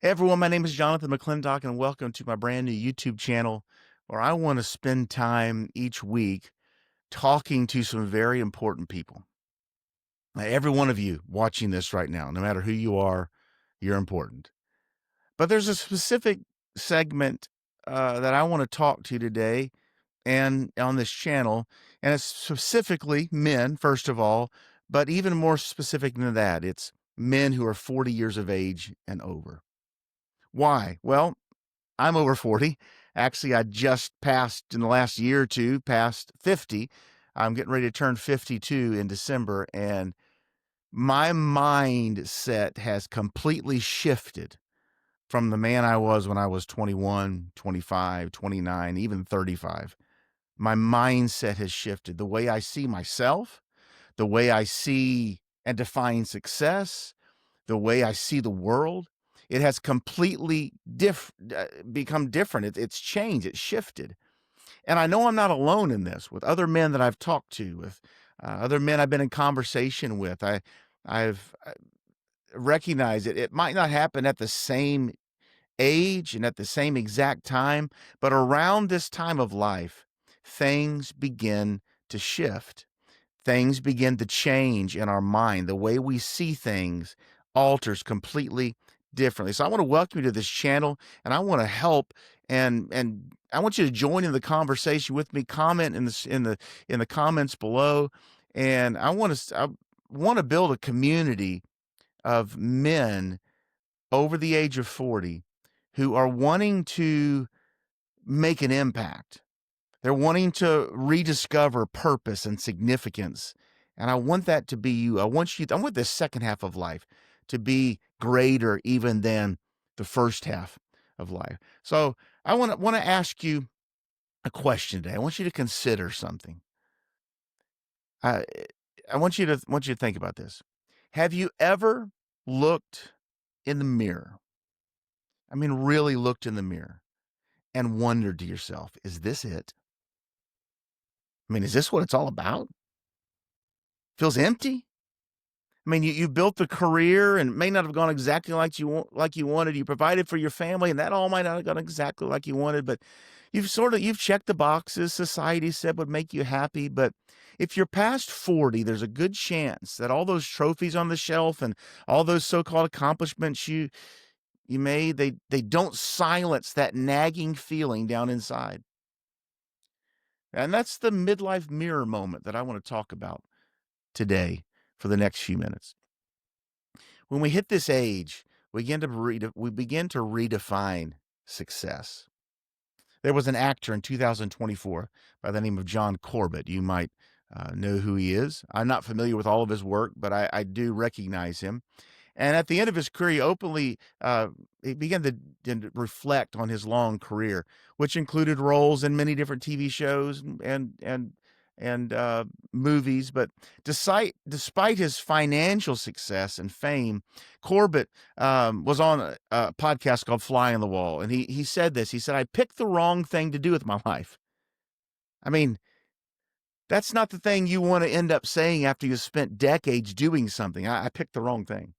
Hey everyone, my name is Jonathan McClintock, and welcome to my brand new YouTube channel where I want to spend time each week talking to some very important people. Now, every one of you watching this right now, no matter who you are, you're important. But there's a specific segment that I want to talk to today and on this channel, and it's specifically men, first of all, but even more specific than that, it's men who are 40 years of age and over. Why? Well, I'm over 40. Actually, I just passed in the last year or two, past 50. I'm getting ready to turn 52 in December, and my mindset has completely shifted from the man I was when I was 21, 25, 29, even 35. My mindset has shifted. The way I see myself, the way I see and define success, the way I see the world, it has completely become different. It's changed. It's shifted. And I know I'm not alone in this. With other men that I've talked to, with other men I've been in conversation with, I've recognized it. It might not happen at the same age and at the same exact time, but around this time of life, things begin to shift. Things begin to change in our mind. The way we see things alters completely differently. So I want to welcome you to this channel, and I want to help, and I want you to join in the conversation with me. Comment in the comments below, and I want to build a community of men over the age of 40 who are wanting to make an impact. They're wanting to rediscover purpose and significance. And I want that to be you. I want this second half of life to be greater even than the first half of life. So I want to ask you a question today. I want you to consider something. I I want you to think about this. Have you ever looked in the mirror? I mean, really looked in the mirror and wondered to yourself, is this it? I mean, is this what it's all about? Feels empty? I mean, you built the career and it may not have gone exactly like you wanted. You provided for your family, and that all might not have gone exactly like you wanted, but you've checked the boxes society said would make you happy. But if you're past 40, there's a good chance that all those trophies on the shelf and all those so-called accomplishments you made, they don't silence that nagging feeling down inside. And that's the midlife mirror moment that I want to talk about today for the next few minutes. When we hit this age, we begin to redefine success. There was an actor in 2024 by the name of John Corbett. You might know who he is. I'm not familiar with all of his work, but I do recognize him. And at the end of his career, he began to reflect on his long career, which included roles in many different TV shows and movies. But despite his financial success and fame, Corbett was on a podcast called Fly on the Wall, and he said this. He said, "I picked the wrong thing to do with my life." I mean, that's not the thing you want to end up saying after you've spent decades doing something. I picked the wrong thing.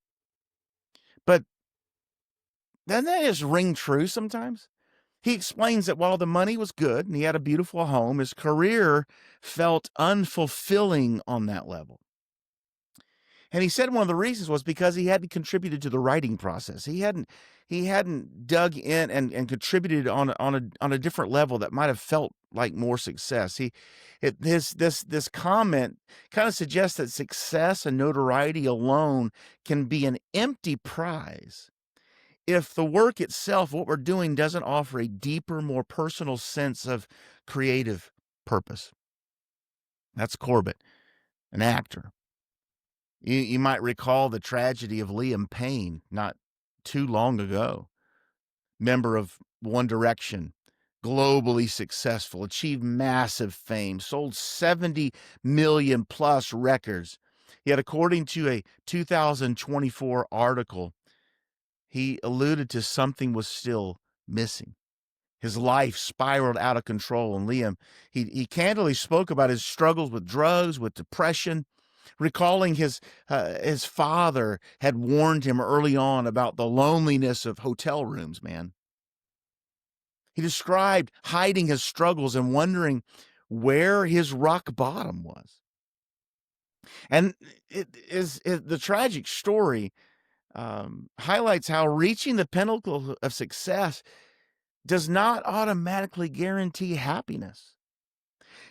But doesn't that just ring true sometimes? He explains that while the money was good and he had a beautiful home, his career felt unfulfilling on that level. And he said one of the reasons was because he hadn't contributed to the writing process. He hadn't dug in and contributed on a different level that might have felt like more success. This comment kind of suggests that success and notoriety alone can be an empty prize if the work itself, what we're doing, doesn't offer a deeper, more personal sense of creative purpose. That's Corbett, an actor. You might recall the tragedy of Liam Payne not too long ago. Member of One Direction, globally successful, achieved massive fame, sold 70 million plus records. Yet, according to a 2024 article, he alluded to something was still missing. His life spiraled out of control, and Liam, he candidly spoke about his struggles with drugs, with depression, recalling his father had warned him early on about the loneliness of hotel rooms, man. He described hiding his struggles and wondering where his rock bottom was. And the tragic story highlights how reaching the pinnacle of success does not automatically guarantee happiness.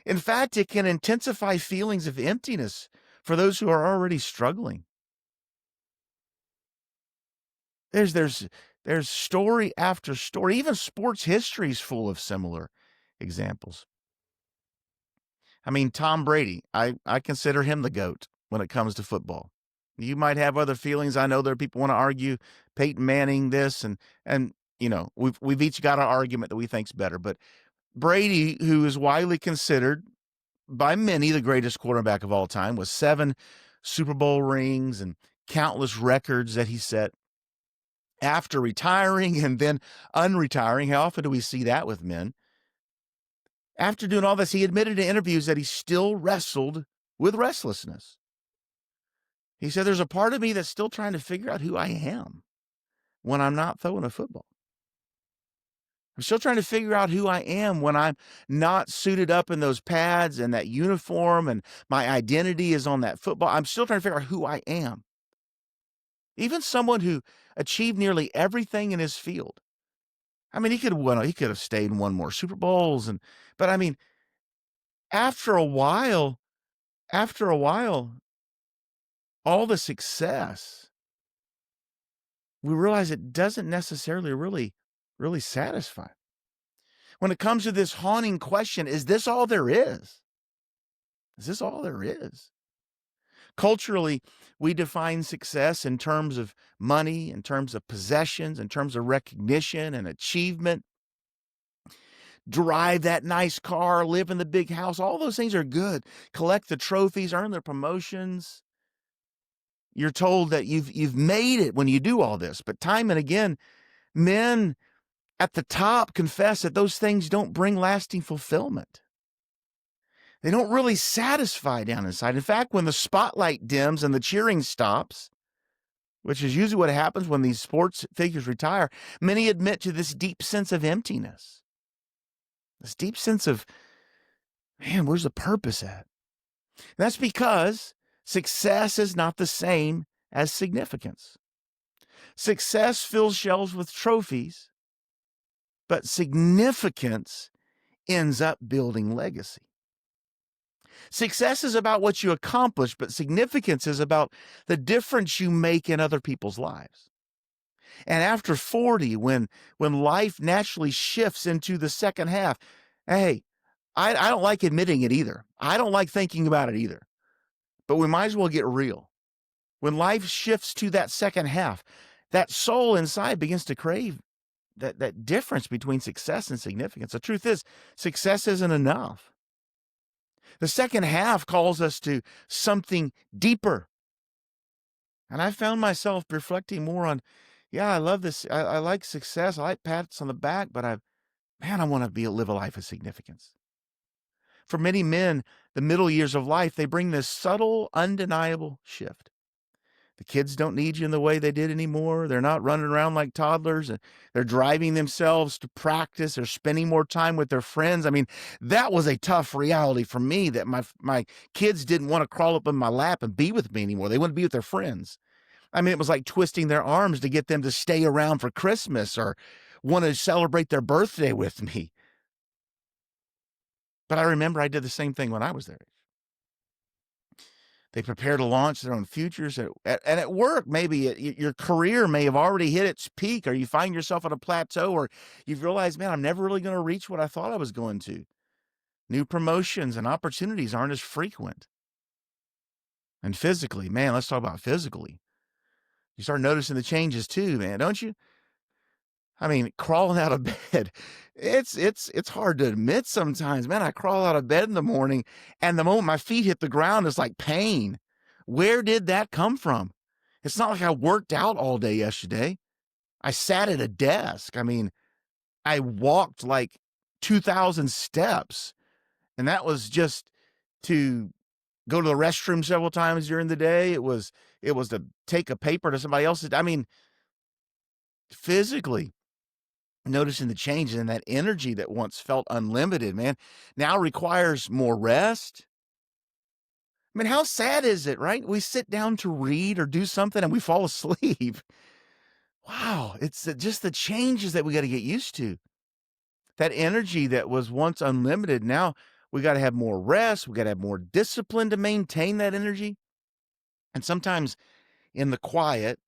In fact, it can intensify feelings of emptiness for those who are already struggling. There's story after story. Even sports history is full of similar examples. I mean, Tom Brady, I consider him the GOAT when it comes to football. You might have other feelings. I know there are people want to argue Peyton Manning this and we've each got our argument that we think's better. But Brady, who is widely considered by many the greatest quarterback of all time, with 7 Super Bowl rings and countless records that he set after retiring and then unretiring. How often do we see that with men? After doing all this, he admitted in interviews that he still wrestled with restlessness. He said, there's a part of me that's still trying to figure out who I am when I'm not throwing a football. I'm still trying to figure out who I am when I'm not suited up in those pads and that uniform and my identity is on that football. I'm still trying to figure out who I am. Even someone who achieved nearly everything in his field. I mean, he could have stayed and won more Super Bowls, but I mean, after a while, all the success, we realize it doesn't necessarily really satisfy. When it comes to this haunting question, is this all there is? Is this all there is? Culturally, we define success in terms of money, in terms of possessions, in terms of recognition and achievement. Drive that nice car, live in the big house. All those things are good. Collect the trophies, earn the promotions. You're told that you've made it when you do all this. But time and again, men at the top confess that those things don't bring lasting fulfillment. They don't really satisfy down inside. In fact, when the spotlight dims and the cheering stops, which is usually what happens when these sports figures retire, many admit to this deep sense of emptiness. This deep sense of, man, where's the purpose at? And that's because success is not the same as significance. Success fills shelves with trophies, but significance ends up building legacy. Success is about what you accomplish, but significance is about the difference you make in other people's lives. And after 40, when life naturally shifts into the second half, hey, I don't like admitting it either. I don't like thinking about it either. But we might as well get real. When life shifts to that second half, that soul inside begins to crave that difference between success and significance. The truth is, success isn't enough. The second half calls us to something deeper. And I found myself reflecting more on, yeah, I love this. I like success. I like pats on the back, but I want to live a life of significance. For many men, the middle years of life, they bring this subtle, undeniable shift. The kids don't need you in the way they did anymore. They're not running around like toddlers. They're driving themselves to practice. They're spending more time with their friends. I mean, that was a tough reality for me, that my kids didn't want to crawl up in my lap and be with me anymore. They wanted to be with their friends. I mean, it was like twisting their arms to get them to stay around for Christmas or want to celebrate their birthday with me. But I remember I did the same thing when I was their age. They prepare to launch their own futures. And at work, maybe your career may have already hit its peak, or you find yourself at a plateau, or you've realized, man, I'm never really going to reach what I thought I was going to. New promotions and opportunities aren't as frequent. And physically, man, let's talk about physically. You start noticing the changes too, man, don't you? I mean, crawling out of bed, it's hard to admit sometimes. Man, I crawl out of bed in the morning, and the moment my feet hit the ground, it's like pain. Where did that come from? It's not like I worked out all day yesterday. I sat at a desk. I mean, I walked like 2,000 steps, and that was just to go to the restroom several times during the day. It was to take a paper to somebody else's. I mean, physically noticing the changes, and that energy that once felt unlimited, man, now requires more rest. I mean, how sad is it, right? We sit down to read or do something and we fall asleep. Wow, it's just the changes that we got to get used to. That energy that was once unlimited, now we got to have more rest. We got to have more discipline to maintain that energy. And sometimes in the quiet,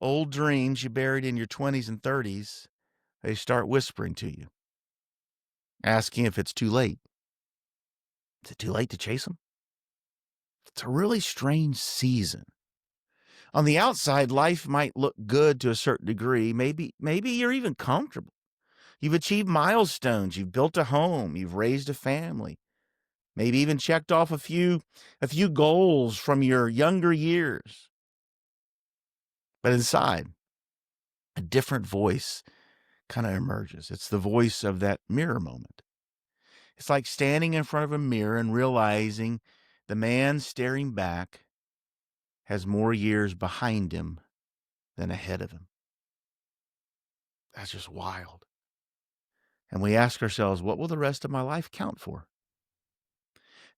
old dreams you buried in your 20s and 30s, they start whispering to you, asking if it's too late. Is it too late to chase them? It's a really strange season. On the outside, life might look good to a certain degree. Maybe you're even comfortable. You've achieved milestones. You've built a home. You've raised a family. Maybe even checked off a few goals from your younger years. But inside, a different voice kind of emerges. It's the voice of that mirror moment. It's like standing in front of a mirror and realizing the man staring back has more years behind him than ahead of him. That's just wild. And we ask ourselves, what will the rest of my life count for?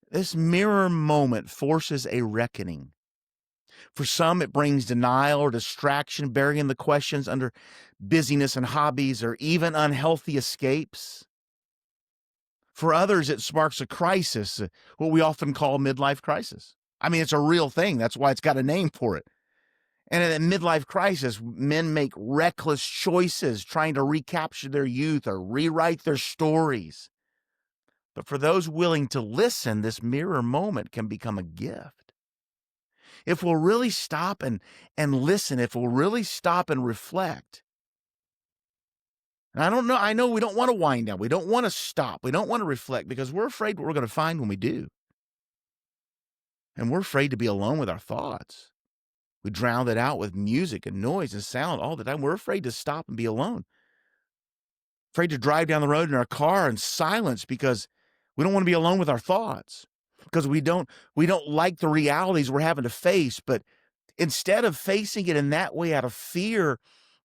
This mirror moment forces a reckoning. For some, it brings denial or distraction, burying the questions under busyness and hobbies or even unhealthy escapes. For others, it sparks a crisis, what we often call midlife crisis. I mean, it's a real thing. That's why it's got a name for it. And in a midlife crisis, men make reckless choices, trying to recapture their youth or rewrite their stories. But for those willing to listen, this mirror moment can become a gift. If we'll really stop and listen, if we'll really stop and reflect. And I know we don't want to wind down. We don't want to stop. We don't want to reflect because we're afraid what we're going to find when we do. And we're afraid to be alone with our thoughts. We drown it out with music and noise and sound all the time. We're afraid to stop and be alone. Afraid to drive down the road in our car in silence because we don't want to be alone with our thoughts. Because we don't like the realities we're having to face. But instead of facing it in that way out of fear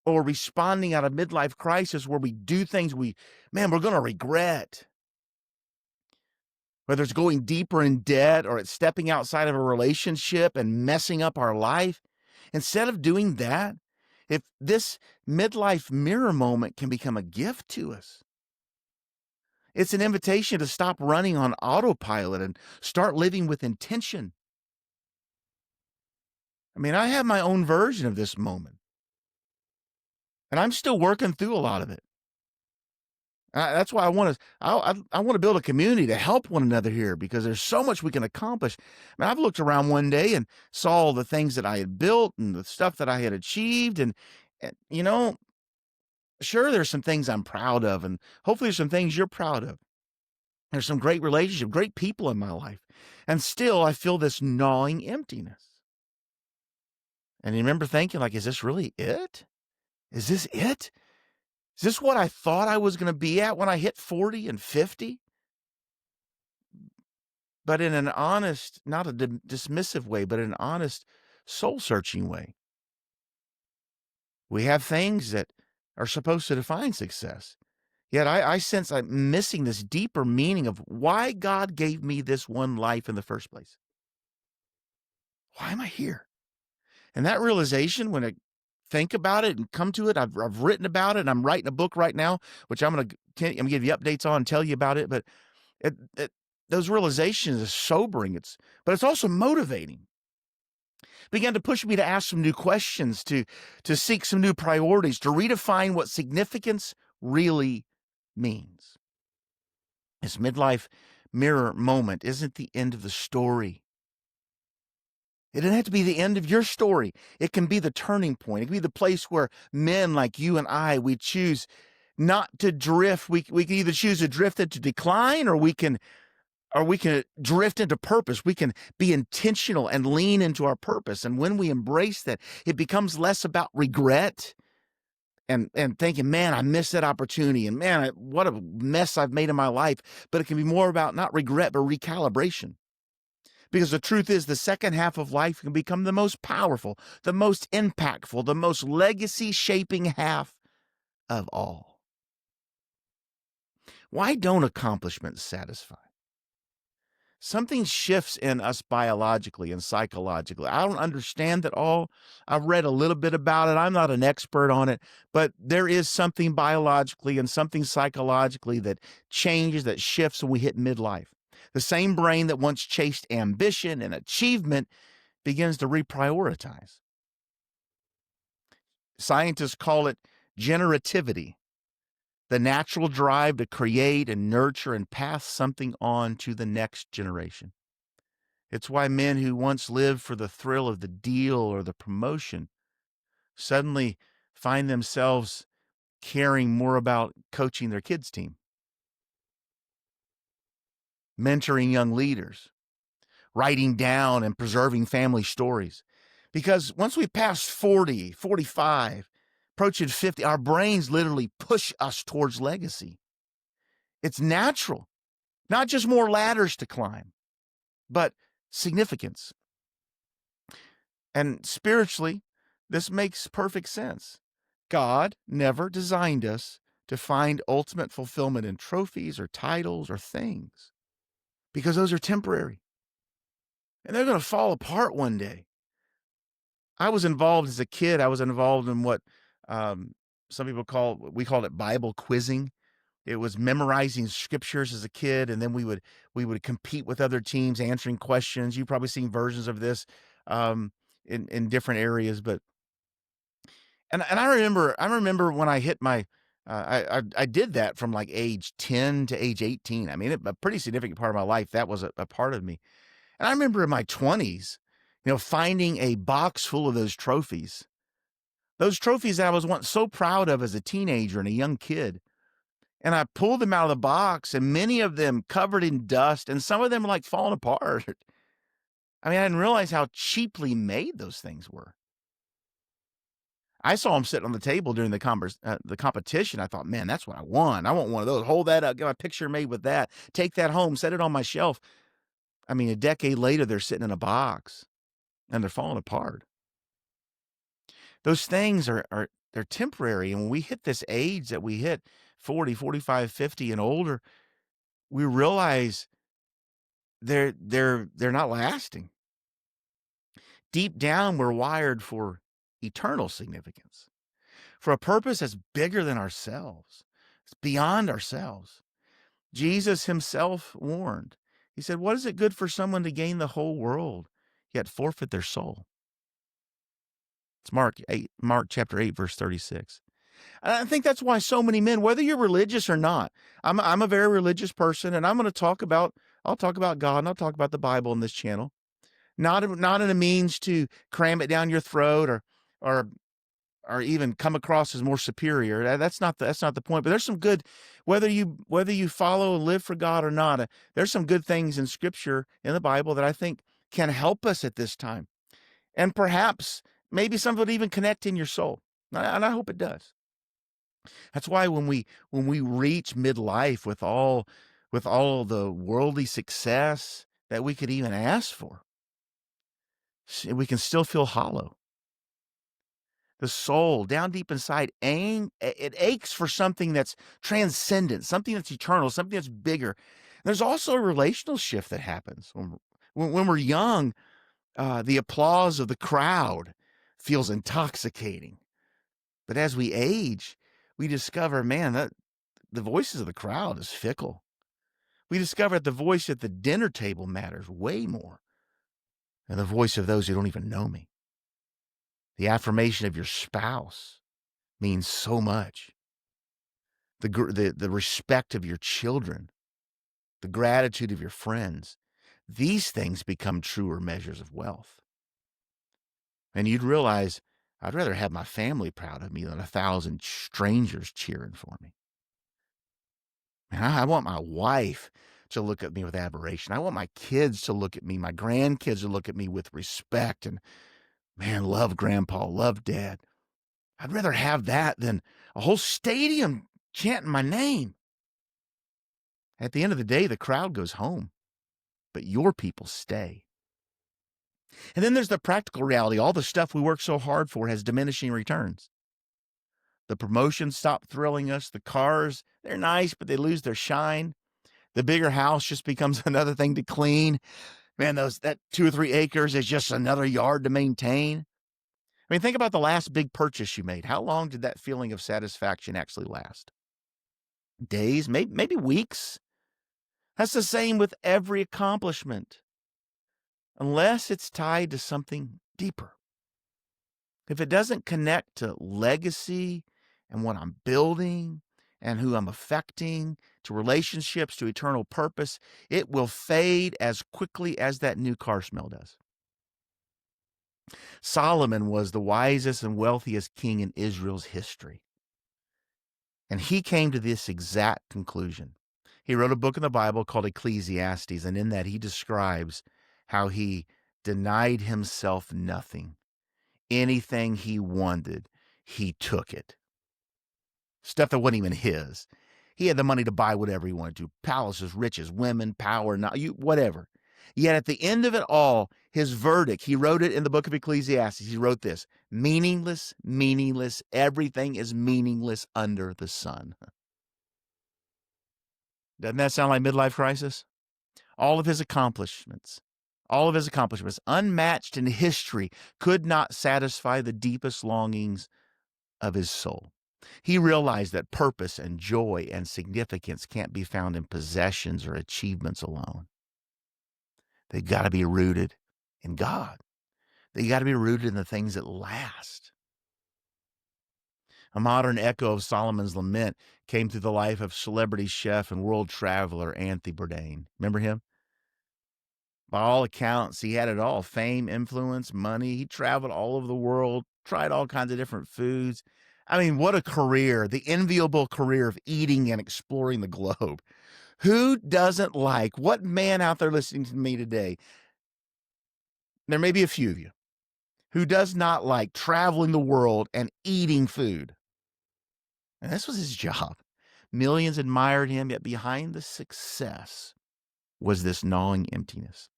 or responding out of midlife crisis where we do things we're going to regret. Whether it's going deeper in debt or it's stepping outside of a relationship and messing up our life. Instead of doing that, if this midlife mirror moment can become a gift to us, it's an invitation to stop running on autopilot and start living with intention. I mean, I have my own version of this moment, and I'm still working through a lot of it. That's why I want to build a community to help one another here because there's so much we can accomplish. I mean, I've looked around one day and saw all the things that I had built and the stuff that I had achieved. And sure, there's some things I'm proud of, and hopefully there's some things you're proud of. There's some great relationships, great people in my life. And still, I feel this gnawing emptiness. And you remember thinking, like, is this really it? Is this it? Is this what I thought I was going to be at when I hit 40 and 50? But in an honest, not a dismissive way, but an honest, soul-searching way. We have things that are supposed to define success. Yet I sense I'm missing this deeper meaning of why God gave me this one life in the first place. Why am I here? And that realization, when I think about it and come to it, I've written about it, and I'm writing a book right now, which I'm going to give you updates on and tell you about it. But those realizations are sobering. But it's also motivating. Began to push me to ask some new questions, to seek some new priorities, to redefine what significance really means. This midlife mirror moment isn't the end of the story. It doesn't have to be the end of your story. It can be the turning point. It can be the place where men like you and I, we choose not to drift. We can either choose to drift into decline, or we can drift into purpose. We can be intentional and lean into our purpose. And when we embrace that, it becomes less about regret and thinking, man, I missed that opportunity. And man, what a mess I've made in my life. But it can be more about not regret, but recalibration. Because the truth is, the second half of life can become the most powerful, the most impactful, the most legacy shaping half of all. Why don't accomplishments satisfy? Something shifts in us biologically and psychologically. I don't understand it all. I've read a little bit about it. I'm not an expert on it, but there is something biologically and something psychologically that changes, that shifts when we hit midlife. The same brain that once chased ambition and achievement begins to reprioritize. Scientists call it generativity, the natural drive to create and nurture and pass something on to the next generation. It's why men who once lived for the thrill of the deal or the promotion suddenly find themselves caring more about coaching their kids' team, mentoring young leaders, writing down and preserving family stories. Because once we pass 40, 45, approaching 50, our brains literally push us towards legacy. It's natural, not just more ladders to climb, but significance. And spiritually, this makes perfect sense. God never designed us to find ultimate fulfillment in trophies or titles or things, because those are temporary and they're going to fall apart one day. I was involved as a kid. I was involved in what some people we called it Bible quizzing. It was memorizing scriptures as a kid, and then we would compete with other teams, answering questions. You've probably seen versions of this in different areas, but and I remember when I hit my I did that from like age 10 to age 18. I mean, a pretty significant part of my life. That was a part of me. And I remember in my 20s, finding a box full of those trophies. Those trophies that I was once so proud of as a teenager and a young kid. And I pulled them out of the box, and many of them covered in dust, and some of them like falling apart. I mean, I didn't realize how cheaply made those things were. I saw them sitting on the table during the competition. I thought, man, that's what I want. I want one of those. Hold that up, get my picture made with that. Take that home, set it on my shelf. I mean, a decade later, they're sitting in a box and they're falling apart. Those things they're temporary. And when we hit this age that we hit, 40, 45, 50 and older, we realize they're not lasting. Deep down, we're wired for eternal significance, for a purpose that's bigger than ourselves. It's beyond ourselves. Jesus himself warned. He said, "What is it good for someone to gain the whole world, yet forfeit their soul?" It's Mark chapter 8, verse 36. And I think that's why so many men, whether you're religious or not, I'm a very religious person, and I'll talk about God and I'll talk about the Bible in this channel. Not in a means to cram it down your throat or or even come across as more superior. That's not the point. But there's some good, whether you follow and live for God or not. There's some good things in Scripture in the Bible that I think can help us at this time, and perhaps maybe some of it even connect in your soul. And I hope it does. That's why when we reach midlife with all the worldly success that we could even ask for, we can still feel hollow. The soul down deep inside, it aches for something that's transcendent, something that's eternal, something that's bigger. There's also a relational shift that happens when we're young. The applause of the crowd feels intoxicating, but as we age, we discover, man, that the voices of the crowd is fickle. We discover that the voice at the dinner table matters way more than the voice of those who don't even know me. The affirmation of your spouse means so much. The respect of your children, the gratitude of your friends, these things become truer measures of wealth. And you'd realize, I'd rather have my family proud of me than 1,000 strangers cheering for me. Man, I want my wife to look at me with admiration. I want my kids to look at me, my grandkids to look at me with respect and, man, love grandpa, love dad. I'd rather have that than a whole stadium chanting my name. At the end of the day, the crowd goes home, but your people stay. And then there's the practical reality. All the stuff we work so hard for has diminishing returns. The promotions stop thrilling us. The cars, they're nice, but they lose their shine. The bigger house just becomes another thing to clean. Man, that 2 or 3 acres is just another yard to maintain. I mean, think about the last big purchase you made. How long did that feeling of satisfaction actually last? Days, maybe weeks. That's the same with every accomplishment, unless it's tied to something deeper. If it doesn't connect to legacy and what I'm building and who I'm affecting, to relationships, to eternal purpose, it will fade as quickly as that new car smell does. Solomon was the wisest and wealthiest king in Israel's history. And he came to this exact conclusion. He wrote a book in the Bible called Ecclesiastes, and in that he describes how he denied himself nothing. Anything he wanted, he took it. Stuff that wasn't even his. He had the money to buy whatever he wanted to. Palaces, riches, women, power, whatever. Yet at the end of it all, his verdict, he wrote it in the book of Ecclesiastes. He wrote this: meaningless, meaningless, everything is meaningless under the sun. Doesn't that sound like midlife crisis? All of his accomplishments, unmatched in history, could not satisfy the deepest longings of his soul. He realized that purpose and joy and significance can't be found in possessions or achievements alone. They've got to be rooted in God. They got to be rooted in the things that last. A modern echo of Solomon's lament came through the life of celebrity chef and world traveler Anthony Bourdain. Remember him? By all accounts, he had it all: fame, influence, money. He traveled all over the world, tried all kinds of different foods. I mean, what a career, the enviable career of eating and exploring the globe. Who doesn't like, what man out there listening to me today, there may be a few of you, who does not like traveling the world and eating food? And this was his job. Millions admired him, yet behind the success was this gnawing emptiness.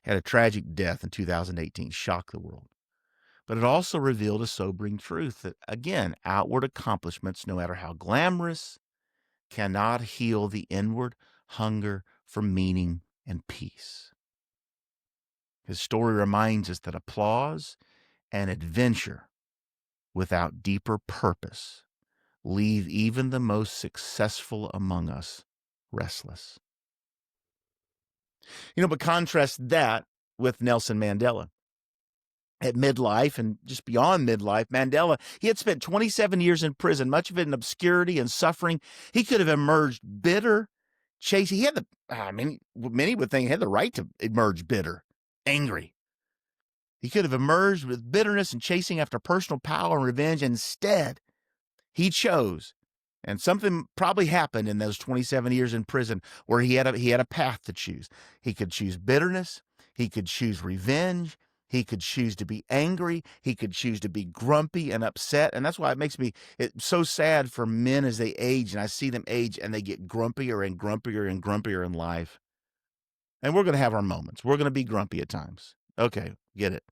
Had a tragic death in 2018, shocked the world. But it also revealed a sobering truth that, again, outward accomplishments, no matter how glamorous, cannot heal the inward hunger for meaning and peace. His story reminds us that applause and adventure without deeper purpose leave even the most successful among us restless. But contrast that with Nelson Mandela. At midlife and just beyond midlife, Mandela, he had spent 27 years in prison, much of it in obscurity and suffering. He could have emerged bitter, chasing. Many would think he had the right to emerge bitter, angry. He could have emerged with bitterness and chasing after personal power and revenge. Instead, he chose, and something probably happened in those 27 years in prison where he had a path to choose. He could choose bitterness. He could choose revenge. He could choose to be angry. He could choose to be grumpy and upset. And that's why it's so sad for men as they age, and I see them age and they get grumpier and grumpier and grumpier in life. And we're going to have our moments. We're going to be grumpy at times. Okay, get it.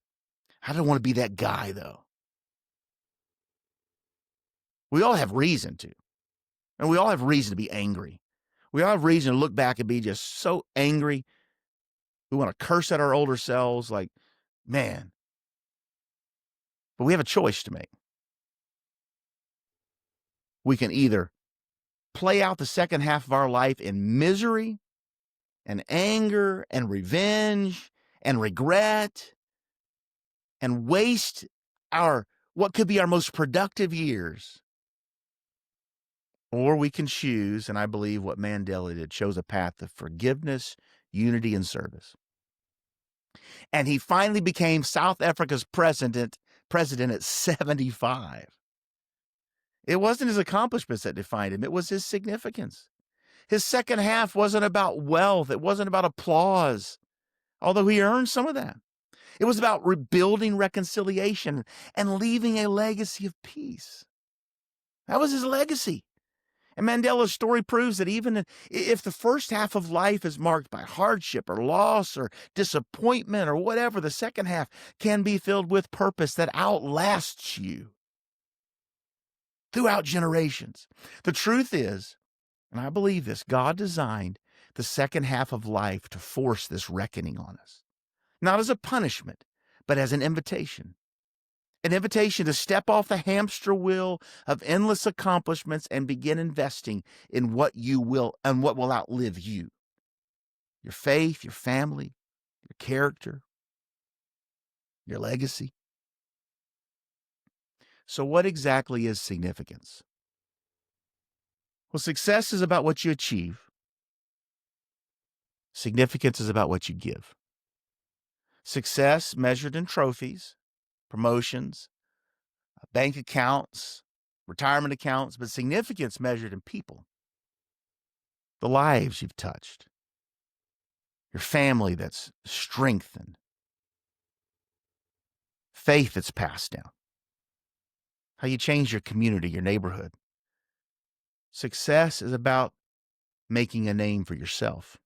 I don't want to be that guy, though. We all have reason to. And we all have reason to be angry. We all have reason to look back and be just so angry. We want to curse at our older selves like, man. But we have a choice to make. We can either play out the second half of our life in misery and anger and revenge and regret and waste what could be our most productive years. Or we can choose, and I believe what Mandela did, chose a path of forgiveness, unity, and service. And he finally became South Africa's president at 75. It wasn't his accomplishments that defined him. It was his significance. His second half wasn't about wealth. It wasn't about applause, although he earned some of that. It was about rebuilding reconciliation and leaving a legacy of peace. That was his legacy. And Mandela's story proves that even if the first half of life is marked by hardship or loss or disappointment or whatever, the second half can be filled with purpose that outlasts you throughout generations. The truth is, and I believe this, God designed the second half of life to force this reckoning on us, not as a punishment, but as an invitation to step off the hamster wheel of endless accomplishments and begin investing in what you will and what will outlive you. Your faith, your family, your character, your legacy. So what exactly is significance? Well, success is about what you achieve. Significance is about what you give. Success measured in trophies, promotions, bank accounts, retirement accounts, but significance measured in people, the lives you've touched, your family that's strengthened, faith that's passed down, how you change your community, your neighborhood. Success is about making a name for yourself.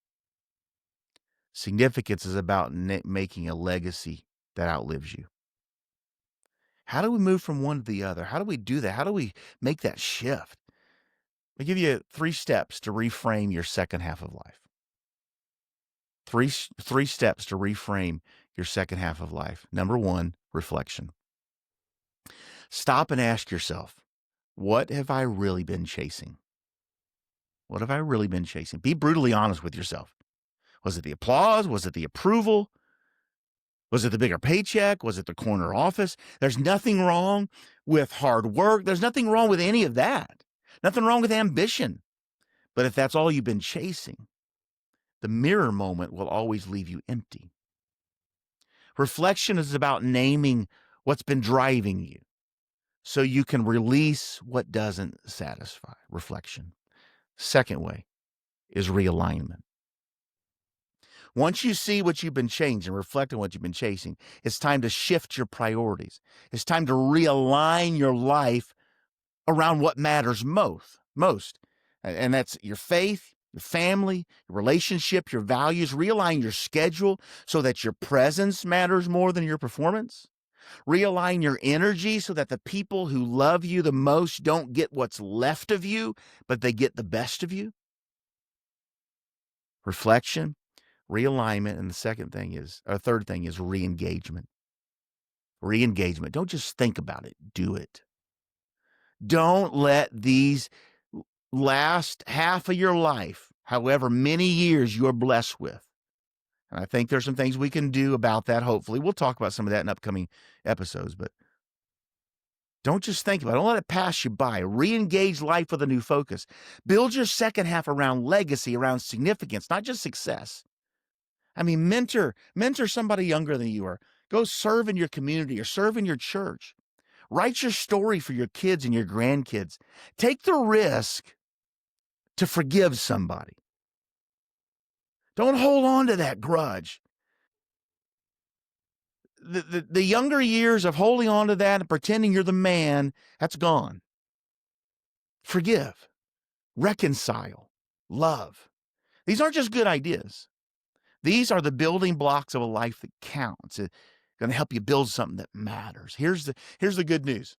Significance is about making a legacy that outlives you. How do we move from one to the other? How do we do that? How do we make that shift? I'll give you 3 steps to reframe your second half of life. Three steps to reframe your second half of life. Number 1, reflection. Stop and ask yourself, what have I really been chasing? What have I really been chasing? Be brutally honest with yourself. Was it the applause? Was it the approval? Was it the bigger paycheck? Was it the corner office? There's nothing wrong with hard work. There's nothing wrong with any of that. Nothing wrong with ambition. But if that's all you've been chasing, the mirror moment will always leave you empty. Reflection is about naming what's been driving you so you can release what doesn't satisfy. Reflection. Second way is realignment. Once you see what you've been changing, reflect on what you've been chasing, it's time to shift your priorities. It's time to realign your life around what matters most. And that's your faith, your family, your relationship, your values. Realign your schedule so that your presence matters more than your performance. Realign your energy so that the people who love you the most don't get what's left of you, but they get the best of you. Reflection, realignment, and third thing is re-engagement. Re-engagement. Don't just think about it, do it. Don't let these last half of your life, however many years you're blessed with. And I think there's some things we can do about that, hopefully. We'll talk about some of that in upcoming episodes, but don't just think about it. Don't let it pass you by. Re-engage life with a new focus. Build your second half around legacy, around significance, not just success. I mean, mentor somebody younger than you are. Go serve in your community or serve in your church. Write your story for your kids and your grandkids. Take the risk to forgive somebody. Don't hold on to that grudge. The younger years of holding on to that and pretending you're the man, that's gone. Forgive, reconcile, love. These aren't just good ideas. These are the building blocks of a life that counts. It's going to help you build something that matters. Here's the good news.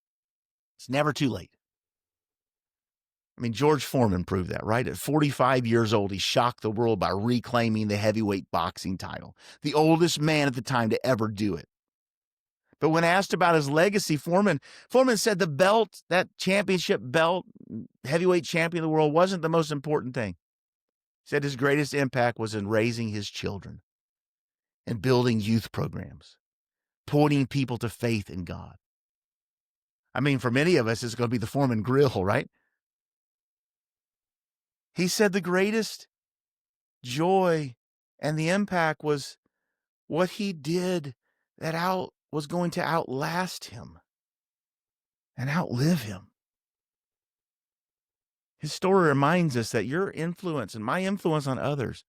It's never too late. I mean, George Foreman proved that, right? At 45 years old, he shocked the world by reclaiming the heavyweight boxing title, the oldest man at the time to ever do it. But when asked about his legacy, Foreman said the belt, that championship belt, heavyweight champion of the world, wasn't the most important thing. He said his greatest impact was in raising his children and building youth programs, pointing people to faith in God. I mean, for many of us, it's going to be the Foreman Grill, right? He said the greatest joy and the impact was what he did that was going to outlast him and outlive him. His story reminds us that your influence and my influence on others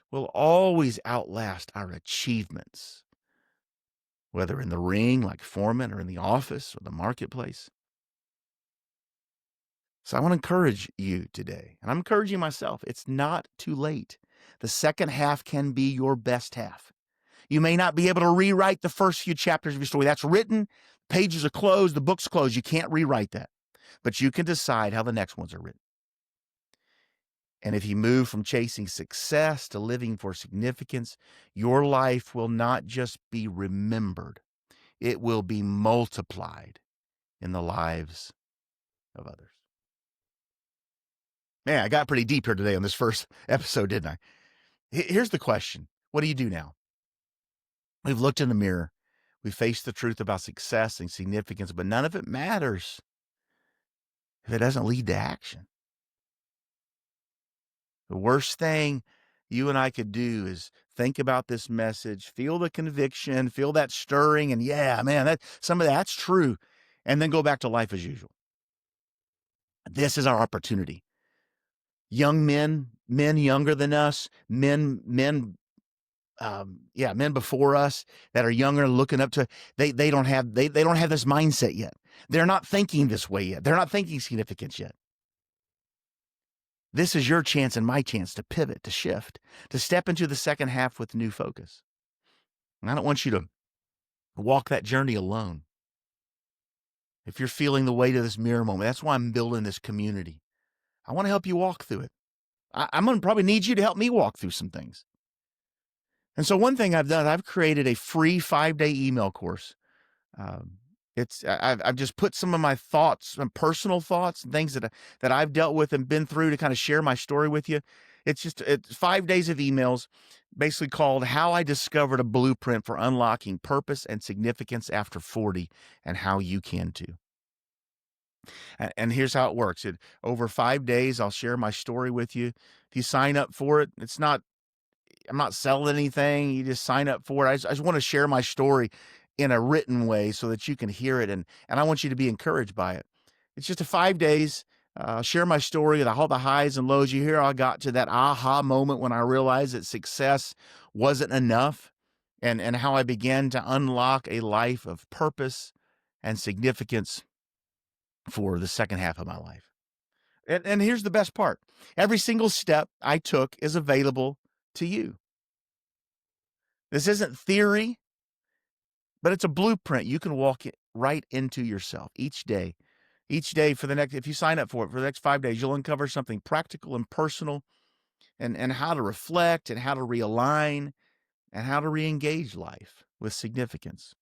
will always outlast our achievements, whether in the ring like Foreman or in the office or the marketplace. So I want to encourage you today, and I'm encouraging myself. It's not too late. The second half can be your best half. You may not be able to rewrite the first few chapters of your story. That's written, pages are closed, the book's closed. You can't rewrite that, but you can decide how the next ones are written. And if you move from chasing success to living for significance, your life will not just be remembered, it will be multiplied in the lives of others. Man, I got pretty deep here today on this first episode, didn't I? Here's the question. What do you do now? We've looked in the mirror. We faced the truth about success and significance, but none of it matters if it doesn't lead to action. The worst thing you and I could do is think about this message, feel the conviction, feel that stirring, and yeah, man, some of that's true, and then go back to life as usual. This is our opportunity. Young men younger than us, men before us that are younger, looking up to, they don't have this mindset yet. They're not thinking this way yet. They're not thinking significance yet. This is your chance and my chance to pivot, to shift, to step into the second half with new focus. And I don't want you to walk that journey alone. If you're feeling the weight of this mirror moment, that's why I'm building this community. I want to help you walk through it. I'm going to probably need you to help me walk through some things. And so one thing I've done, I've created a free 5-day email course. I've just put some of my thoughts, some personal thoughts and things that I've dealt with and been through to kind of share my story with you. It's 5 days of emails, basically called How I Discovered a Blueprint for Unlocking Purpose and Significance After 40 and How You Can Too. And here's how it works. Over 5 days, I'll share my story with you. If you sign up for it, I'm not selling anything. You just sign up for it. I just want to share my story in a written way so that you can hear it. And I want you to be encouraged by it. It's just 5 days. Share my story, all the highs and lows. You hear I got to that aha moment when I realized that success wasn't enough and how I began to unlock a life of purpose and significance for the second half of my life. And here's the best part. Every single step I took is available to you. This isn't theory, but it's a blueprint. You can walk it right into yourself each day. Each day if you sign up for it for the next 5 days, you'll uncover something practical and personal and how to reflect and how to realign and how to re-engage life with significance.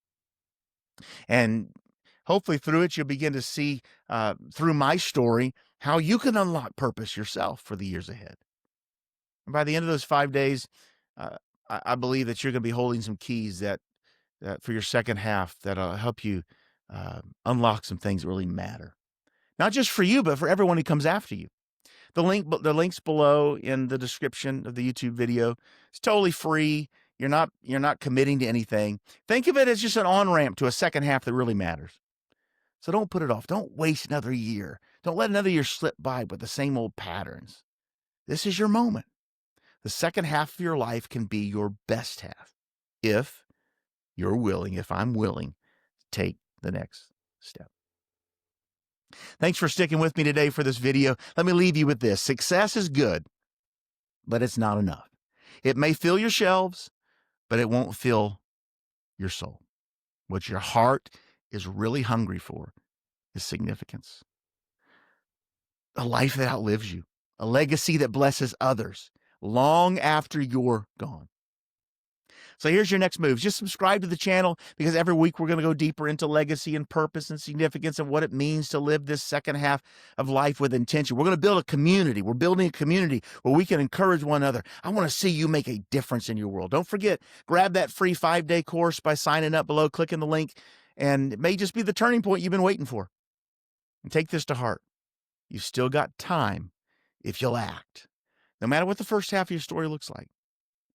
And hopefully through it, you'll begin to see through my story how you can unlock purpose yourself for the years ahead. And by the end of those 5 days, I believe that you're going to be holding some keys that for your second half that'll help you unlock some things that really matter. Not just for you, but for everyone who comes after you. The link's below in the description of the YouTube video. It's totally free. You're not committing to anything. Think of it as just an on-ramp to a second half that really matters. So don't put it off. Don't waste another year. Don't let another year slip by with the same old patterns. This is your moment. The second half of your life can be your best half if you're willing, if I'm willing, to take the next step. Thanks for sticking with me today for this video. Let me leave you with this. Success is good, but it's not enough. It may fill your shelves, but it won't fill your soul. What your heart is really hungry for is significance. A life that outlives you, a legacy that blesses others long after you're gone. So here's your next move. Just subscribe to the channel because every week we're going to go deeper into legacy and purpose and significance and what it means to live this second half of life with intention. We're going to build a community. We're building a community where we can encourage one another. I want to see you make a difference in your world. Don't forget, grab that free 5-day course by signing up below, clicking the link, and it may just be the turning point you've been waiting for. And take this to heart. You've still got time if you'll act. No matter what the first half of your story looks like.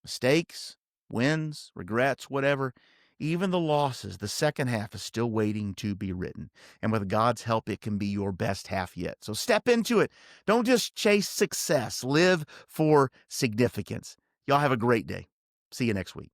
Mistakes, wins, regrets, whatever, even the losses, the second half is still waiting to be written. And with God's help, it can be your best half yet. So step into it. Don't just chase success. Live for significance. Y'all have a great day. See you next week.